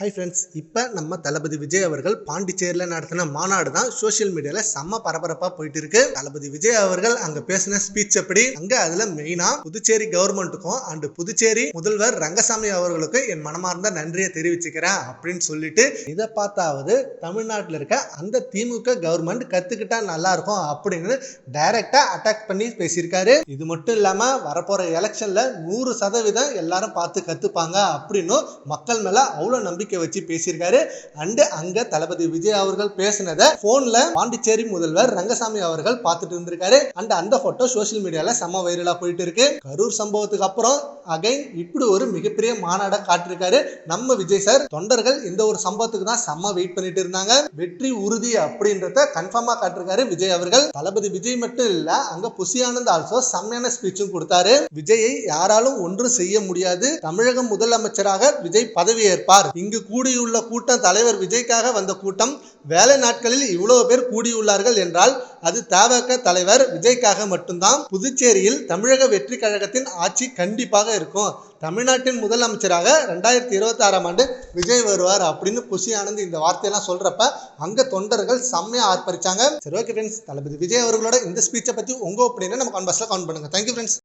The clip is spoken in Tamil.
ஹை ஃப்ரெண்ட்ஸ், இப்போ நம்ம தளபதி விஜய் அவர்கள் பாண்டிச்சேரியில் நடத்தின மாநாடு தான் சோஷியல் மீடியாவில் செம்ம பரபரப்பாக போயிட்டு இருக்கு. தளபதி விஜய் அவர்கள் அங்கே பேசின ஸ்பீச் எப்படி அதில் மெயினாக புதுச்சேரி கவர்மெண்ட்டுக்கும் அண்ட் புதுச்சேரி முதல்வர் ரங்கசாமி அவர்களுக்கும் என் மனமார்ந்த நன்றியை தெரிவிச்சுக்கிறேன் அப்படின்னு சொல்லிட்டு இதை பார்த்தாவது தமிழ்நாட்டில் இருக்க அந்த திமுக கவர்மெண்ட் கற்றுக்கிட்டா நல்லா இருக்கும் அப்படின்னு டைரக்டாக அட்டாக் பண்ணி பேசியிருக்காரு. இது மட்டும் இல்லாமல் வரப்போகிற எலெக்ஷனில் 100% எல்லாரும் பார்த்து கற்றுப்பாங்க அப்படின்னு மக்கள் மேலே அவ்வளோ நம்பிக்கை வச்சு பேசியிருக்காரு. அண்ட் அங்க தளபதி விஜய் அவர்கள் பேசினதை போன்ல பாண்டிச்சேரி முதல்வர் ரங்கசாமி அவர்கள் பார்த்துட்டு இருந்திருக்காரு. அண்ட் அந்த போட்டோ சோசியல் மீடியால செம்ம வைரலா போயிட்டு இருக்கு. கரூர் சம்பவத்துக்கு அப்புறம் அகைன் இப்படி ஒரு மிகப்பெரிய மாநாட காட்டிருக்காரு நம்ம விஜய் சார். தொண்டர்கள் இந்த ஒரு சம்பவத்துக்கு தான் செம்ம வெயிட் பண்ணிட்டு இருந்தாங்க. வெற்றி உறுதி அப்படின்றத கன்ஃபார்மா காட்டிருக்காரு விஜய் அவர்கள். தளபதி விஜய் மட்டும் இல்ல, அங்க புசி ஆனந்த் ஆல்சோ செம்மையான ஸ்பீச்சும் கொடுத்தாரு. விஜயை யாராலும் ஒன்றும் செய்ய முடியாது, தமிழக முதலமைச்சராக விஜய் பதவி ஏற்பார். இங்கு கூடியுள்ள கூட்டம் தலைவர் விஜய்க்காக வந்த கூட்டம். வேலை நாட்களில் இவ்வளவு பேர் கூடியுள்ளார்கள் என்றால் அது தவிக தலைவர் விஜய்க்காக மட்டும்தான். புதுச்சேரியில் தமிழக வெற்றி கழகத்தின் ஆட்சி கண்டிப்பாக இருக்கும். தமிழ்நாட்டின் முதலமைச்சராக 2026ஆம் ஆண்டு விஜய் வருவார் அப்படின்னு புசி ஆனந்த் இந்த வார்த்தையெல்லாம் சொல்றப்ப அங்க தொண்டர்கள் செம்மையா ஆர்ப்பரிச்சாங்க. சரி, ஓகே ஃப்ரெண்ட்ஸ், தளபதி விஜய் அவர்களோட இந்த ஸ்பீச்சை பத்தி உங்க ஒப்பீனியனை நம்ம கமெண்ட் பாக்ஸ்ல கமெண்ட் பண்ணுங்க. Thank you friends.